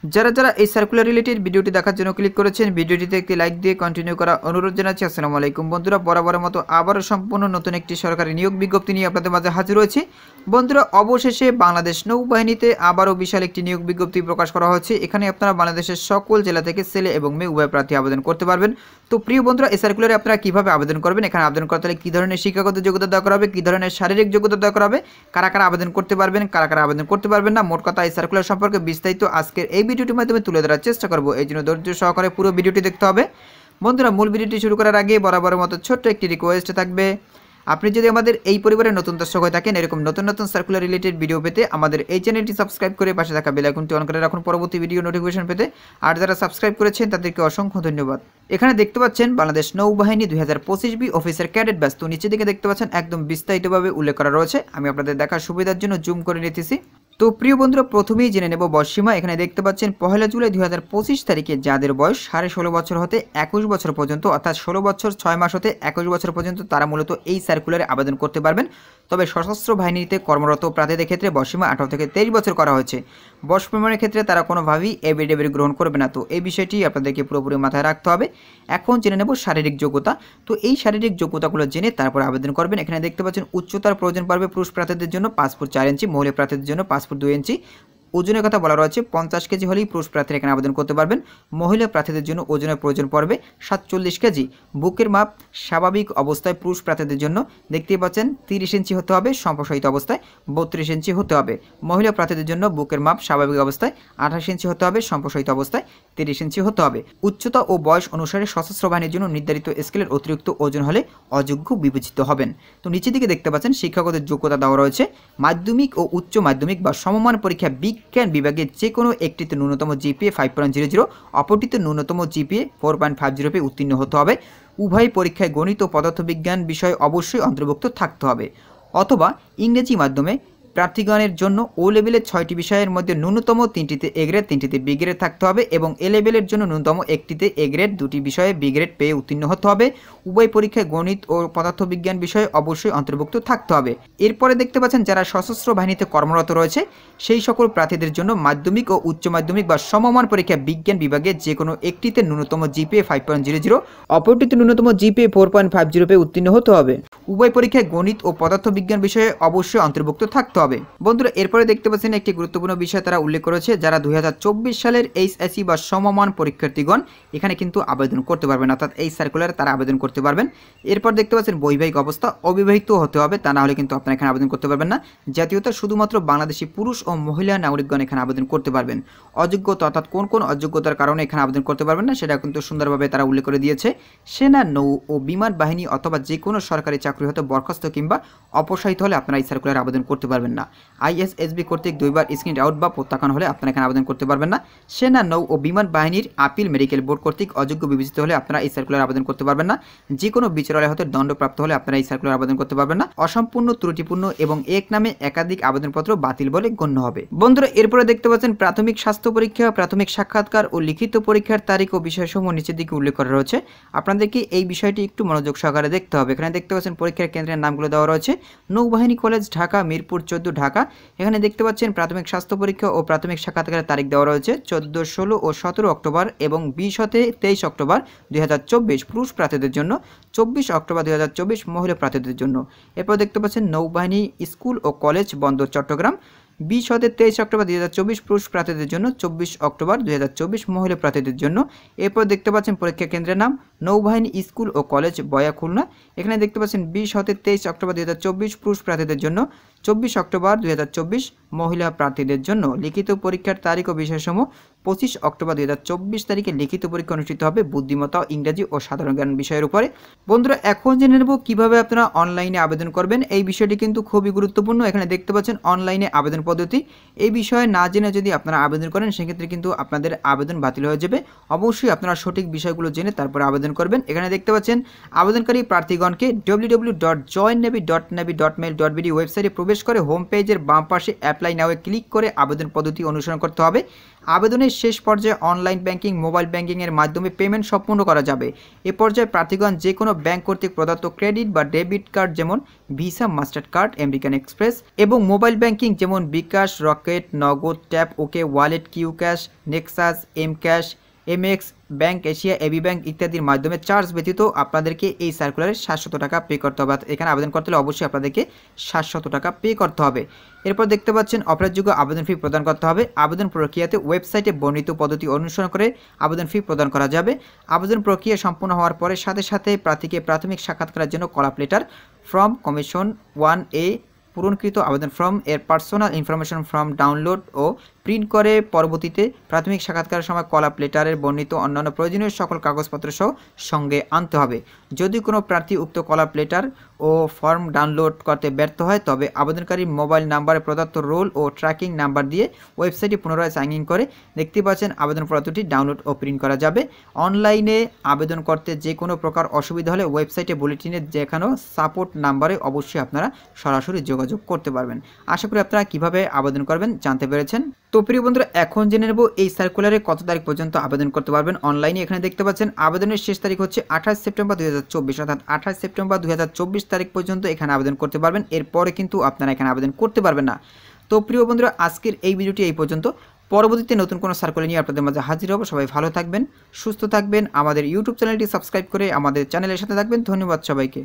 যারা যারা এই সার্কুলার রিলেটেড ভিডিওটি দেখার জন্য ক্লিক করেছেন, ভিডিওটিতে একটি লাইক দিয়ে কন্টিনিউ করা অনুরোধ জানাচ্ছি। আসসালামু আলাইকুম বন্ধুরা, বরাবরের মতো আবারও সম্পূর্ণ নতুন একটি সরকারি নিয়োগ বিজ্ঞপ্তি নিয়ে আপনাদের মাঝে হাজির হয়েছি। বন্ধুরা, অবশেষে বাংলাদেশ নৌবাহিনীতে আবারও বিশাল একটি নিয়োগ বিজ্ঞপ্তি প্রকাশ করা হয়েছে। এখানে আপনারা বাংলাদেশের সকল জেলা থেকে ছেলে এবং মেয়ে উভয় প্রার্থী আবেদন করতে পারবেন। তো প্রিয় বন্ধুরা, এই সার্কুলারে আপনারা কীভাবে আবেদন করবেন, এখানে আবেদন করতে হলে কী ধরনের শিক্ষাগত যোগ্যতা দেওয়া করা হবে, কী ধরনের শারীরিক যোগ্যতা দেওয়া করা হবে, কারা কারা আবেদন করতে পারবেন, কারা কারা আবেদন করতে পারবেন না, মোট কথা এই সার্কুলার সম্পর্কে বিস্তারিত আজকের এই ভিডিওটির মাধ্যমে তুলে ধরার চেষ্টা করব। এই জন্য ধৈর্য সহকারে পুরো ভিডিওটি দেখতে হবে। বন্ধুরা, মূল ভিডিওটি শুরু করার আগে বরাবরের মতো ছোট্ট একটি রিকোয়েস্ট থাকবে, আপনি যদি আমাদের এই পরিবারের নতুন দর্শক হয়ে থাকেন, এরকম নতুন নতুন সার্কুলার রিলেটেড ভিডিও পেতে আমাদের এই চ্যানেলটি সাবস্ক্রাইব করে পাশে থাকা বেল আইকনটি অন করে রাখুন পরবর্তী ভিডিও নোটিফিকেশন পেতে। আর যারা সাবস্ক্রাইব করেছেন তাদেরকে অসংখ্য ধন্যবাদ। এখানে দেখতে পাচ্ছেন বাংলাদেশ নৌবাহিনী 2025 বি অফিসার ক্যাডেট ব্যাচ। তো নিচের দিকে দেখতে পাচ্ছেন একদম বিস্তারিতভাবে উল্লেখ করা রয়েছে। আমি আপনাদের দেখার সুবিধার জন্য জুম করে নিতেছি। তো প্রিয় বন্ধুরা, প্রথমেই জেনে নেব বয়সসীমা। এখানে দেখতে পাচ্ছেন 1 জুলাই 2025 তারিখে যাদের বয়স 16.5 বছর হতে 21 বছর পর্যন্ত, অর্থাৎ 16 বছর 6 মাস হতে 21 বছর পর্যন্ত, তারা মূলত এই সার্কুলারে আবেদন করতে পারবেন। তবে সশস্ত্র বাহিনীতে কর্মরত প্রার্থীদের ক্ষেত্রে বয়সসীমা 18 থেকে 23 বছর করা হয়েছে। বয়স প্রমাণের ক্ষেত্রে তারা কোনোভাবেই এফিডেভিট গ্রহণ করবে না। তো এই বিষয়টি আপনাদেরকে পুরোপুরি মাথায় রাখতে হবে। এখন জেনে নেব শারীরিক যোগ্যতা। তো এই শারীরিক যোগ্যতাগুলো জেনে তারপর আবেদন করবেন। এখানে দেখতে পাচ্ছেন উচ্চতার প্রয়োজন পড়বে পুরুষ প্রার্থীদের জন্য 5 ফুট 4 ইঞ্চি, মহিলা প্রার্থীদের জন্য 5 ফুট 2 ইঞ্চি। ওজনের কথা বলা রয়েছে 50 কেজি হলেই পুরুষ প্রার্থীরা এখানে আবেদন করতে পারবেন। মহিলা প্রার্থীদের জন্য ওজনের প্রয়োজন পড়বে 47 কেজি। বুকের মাপ স্বাভাবিক অবস্থায় পুরুষ প্রার্থীদের জন্য দেখতেই পাচ্ছেন 30 ইঞ্চি হতে হবে, সম্প্রসারিত অবস্থায় 32 ইঞ্চি হতে হবে। মহিলা প্রার্থীদের জন্য বুকের মাপ স্বাভাবিক অবস্থায় 28 ইঞ্চি হতে হবে, সম্প্রসারিত অবস্থায় 30 ইঞ্চি হতে হবে। উচ্চতা ও বয়স অনুসারে সশস্ত্র বাহিনীর জন্য নির্ধারিত স্কেলের অতিরিক্ত ওজন হলে অযোগ্য বিবেচিত হবেন। তো নিচের দিকে দেখতে পাচ্ছেন শিক্ষাগত যোগ্যতা দেওয়া রয়েছে। মাধ্যমিক ও উচ্চ মাধ্যমিক বা সমমান পরীক্ষা বিজ্ঞান বিভাগে যে কোনো একটিতে ন্যূনতম জিপিএ 5.00, অপরটিতে ন্যূনতম জিপিএ 4.50 পেয়ে উত্তীর্ণ হতে হবে। উভয় পরীক্ষায় গণিত ও পদার্থবিজ্ঞান বিষয় অবশ্যই অন্তর্ভুক্ত থাকতে হবে। অথবা ইংরেজি মাধ্যমে প্রার্থীগণের জন্য ও লেভেলের 6টি বিষয়ের মধ্যে ন্যূনতম 3টিতে এ গ্রেড, 3টিতে বি গ্রেড থাকতে হবে এবং এ লেভেলের জন্য ন্যূনতম 1টিতে এ গ্রেড, 2টি বিষয়ে বি গ্রেড পেয়ে উত্তীর্ণ হতে হবে। উভয় পরীক্ষায় গণিত ও পদার্থবিজ্ঞান বিষয়ে অবশ্যই অন্তর্ভুক্ত থাকতে হবে। এরপরে দেখতে পাচ্ছেন যারা সশস্ত্র বাহিনীতে কর্মরত রয়েছে সেই সকল প্রার্থীদের জন্য মাধ্যমিক ও উচ্চ মাধ্যমিক বা সমমান পরীক্ষা বিজ্ঞান বিভাগে যে কোনো একটিতে ন্যূনতম জিপিএ 5.00, অপরটিতে ন্যূনতম জিপিএ 4.50 পেয়ে উত্তীর্ণ হতে হবে। উভয় পরীক্ষায় গণিত ও পদার্থবিজ্ঞান বিষয়ে অবশ্যই অন্তর্ভুক্ত থাকতে হবে। বন্ধুরা, এরপরে দেখতে পাচ্ছেন একটি গুরুত্বপূর্ণ বিষয় তারা উল্লেখ করেছে, যারা 2024 সালের এইচএসসি বা সমমান পরীক্ষার্থীগণ এখানে কিন্তু আবেদন করতে পারবেন, অর্থাৎ এই সার্কুলারে তারা আবেদন করতে পারবেন। এরপর দেখতে পাচ্ছেন বৈবাহিক অবস্থা অবিবাহিত হতে হবে, তা না হলে কিন্তু আপনারা এখানে আবেদন করতে পারবেন না। জাতীয়তা শুধুমাত্র বাংলাদেশি পুরুষ ও মহিলা নাগরিকগণ এখানে আবেদন করতে পারবেন। অযোগ্যতা অর্থাৎ কোন কোন অযোগ্যতার কারণে এখানে আবেদন করতে পারবেন না সেটা কিন্তু সুন্দরভাবে তারা উল্লেখ করে দিয়েছে। সেনা, নৌ ও বিমান বাহিনী অথবা যে কোনো সরকারি চাকরি হতে বরখাস্ত কিংবা অপসারিত হলে আপনারা এই সার্কুলারে আবেদন করতে পারবেন না। আইএসএসবি কর্তৃক 2বার স্ক্রিন আউট বা প্রত্যাখ্যান হলে আপনারা এখানে আবেদন করতে পারবেন না। সেনা, নৌ ও বিমান বাহিনীর আপিল মেডিকেল বোর্ড কর্তৃক অযোগ্য বিবেচিত হলে আপনারা এই সার্কুলার আবেদন করতে পারবেন না। যে কোনো বিচারালয় হতে দণ্ডপ্রাপ্ত হলে আপনারা এই সার্কুলার আবেদন করতে পারবেন না। অসম্পূর্ণ, ত্রুটিপূর্ণ এবং এক নামে একাধিক আবেদনপত্র বাতিল বলে গণ্য হবে। বন্ধুরা, এরপরে দেখতে পাচ্ছেন প্রাথমিক স্বাস্থ্য পরীক্ষা, প্রাথমিক সাক্ষাৎকার ও লিখিত পরীক্ষার তারিখ ও বিষয়সমূহ নিচের দিকে উল্লেখ করা রয়েছে। আপনাদেরকে এই বিষয়টি একটু মনোযোগ সহকারে দেখতে হবে। এখানে দেখতে পাচ্ছেন পরীক্ষার কেন্দ্রের নামগুলো দেওয়া রয়েছে। নৌবাহিনী কলেজ, ঢাকা, মিরপুর 14, ঢাকা। এখানে দেখতে পাচ্ছেন প্রাথমিক স্বাস্থ্য পরীক্ষা ও প্রাথমিক সাক্ষাৎকারের তারিখ দেওয়া রয়েছে 14, 16 ও 17 অক্টোবর এবং 20 হতে 23 অক্টোবর 2024 পুরুষ প্রার্থীদের জন্য, 24 অক্টোবর 2024 মহিলা প্রার্থীদের জন্য। এরপর দেখতে পাচ্ছেন নৌবাহিনী স্কুল ও কলেজ, বন্দর, চট্টগ্রাম, 20 হতে 23 অক্টোবর 2024 পুরুষ প্রার্থীদের জন্য, 24 অক্টোবর 2024 মহিলা প্রার্থীদের জন্য। এরপর দেখতে পাচ্ছেন পরীক্ষা কেন্দ্রের নাম নৌবাহিনী স্কুল ও কলেজ, বয়া, খুলনা। এখানে দেখতে পাচ্ছেন 20 হতে 23 অক্টোবর 2024 পুরুষ প্রার্থীদের জন্য, 24 অক্টোবর 2024 মহিলা প্রার্থীদের জন্য। লিখিত পরীক্ষার তারিখ ও বিষয়সমূহ 25 অক্টোবর 2024 তারিখে লিখিত পরীক্ষা অনুষ্ঠিত হবে বুদ্ধিমত্তা, ইংরেজি ও সাধারণ জ্ঞান বিষয়ের উপরে। বন্ধুরা, এখন জেনে নেব কীভাবে আপনারা অনলাইনে আবেদন করবেন। এই বিষয়টি কিন্তু খুবই গুরুত্বপূর্ণ। এখানে দেখতে পাচ্ছেন অনলাইনে আবেদন পদ্ধতি। এই বিষয়ে না জেনে যদি আপনারা আবেদন করেন সেক্ষেত্রে কিন্তু আপনাদের আবেদন বাতিল হয়ে যাবে। অবশ্যই আপনারা সঠিক বিষয়গুলো জেনে তারপরে আবেদন করবেন। এখানে দেখতে পাচ্ছেন আবেদনকারী প্রার্থীগণকে www.joinnavy.navy.mail.bd ওয়েবসাইটে প্রবেশ করে হোম পেজের বাম পাশে অ্যাপ্লাই নাও ক্লিক করে আবেদন পদ্ধতি অনুসরণ করতে হবে। আবেদনের শেষ পর্যায়ে অনলাইন ব্যাংকিং, মোবাইল ব্যাংকিংয়ের মাধ্যমে পেমেন্ট সম্পূর্ণ করা যাবে। এ পর্যায়ে প্রার্থীগণ যে কোনো ব্যাংক কর্তৃক প্রদত্ত ক্রেডিট বা ডেবিট কার্ড যেমন Visa, Master Card, American Express এবং মোবাইল ব্যাংকিং যেমন bKash, Rocket, Nagad, Tap OK, Wallet, Q Cash, Nexus, M Cash, MX Bank, Asia, AB Bank ইত্যাদির মাধ্যমে চার্জ ব্যতীত আপনাদেরকে এই সার্কুলারে 700 টাকা পে করতে হবে। এখানে আবেদন করতে হলে অবশ্যই আপনাদেরকে 700 টাকা পে করতে হবে। এরপর দেখতে পাচ্ছেন অপরাধযোগ্য আবেদন ফি প্রদান করতে হবে। আবেদন প্রক্রিয়াতে ওয়েবসাইটে বর্ণিত পদ্ধতি অনুসরণ করে আবেদন ফি প্রদান করা যাবে। আবেদন প্রক্রিয়া সম্পূর্ণ হওয়ার পরে সাথে সাথে প্রার্থীকে প্রাথমিক সাক্ষাৎকারের জন্য call up letter from commission 1A পূরণকৃত আবেদন ফর্ম এর পার্সোনাল ইনফরমেশন ফর্ম ডাউনলোড ও প্রিন্ট করে পরবর্তীতে প্রাথমিক সাক্ষাৎকারের সময় কল আপ লেটারের বর্ণিত অন্যান্য প্রয়োজনীয় সকল কাগজপত্র সহ সঙ্গে আনতে হবে। যদি কোনো প্রার্থী উক্ত কল আপ লেটার ও ফর্ম ডাউনলোড করতে ব্যর্থ হয় তবে আবেদনকারীর মোবাইল নাম্বারে প্রদত্ত রোল ও ট্র্যাকিং নাম্বার দিয়ে ওয়েবসাইটে পুনরায় সাইন ইন করে ব্যক্তিবাচন আবেদনপত্রটি ডাউনলোড ও প্রিন্ট করা যাবে। অনলাইনে আবেদন করতে যে কোনো প্রকার অসুবিধা হলে ওয়েবসাইটে বুলেটিনে দেখানো সাপোর্ট নাম্বারে অবশ্যই আপনারা সরাসরি যোগাযোগ করতে পারবেন। আশা করি আপনারা কীভাবে আবেদন করবেন জানতে পেরেছেন। তো প্রিয় বন্ধুরা, এখন জেনে নেব এই সার্কুলারে কত তারিখ পর্যন্ত আবেদন করতে পারবেন অনলাইনে। এখানে দেখতে পাচ্ছেন আবেদনের শেষ তারিখ হচ্ছে 28 সেপ্টেম্বর 2024, অর্থাৎ 28 সেপ্টেম্বর 2024 তারিখ পর্যন্ত এখানে আবেদন করতে পারবেন। এরপরে কিন্তু আপনারা এখানে আবেদন করতে পারবেন না। তো প্রিয় বন্ধুরা, আজকের এই ভিডিওটি এই পর্যন্ত। পরবর্তীতে নতুন কোনো সার্কুলার নিয়ে আপনাদের মাঝে হাজির হব। সবাই ভালো থাকবেন, সুস্থ থাকবেন। আমাদের ইউটিউব চ্যানেলটি সাবস্ক্রাইব করে আমাদের চ্যানেলের সাথে থাকবেন। ধন্যবাদ সবাইকে।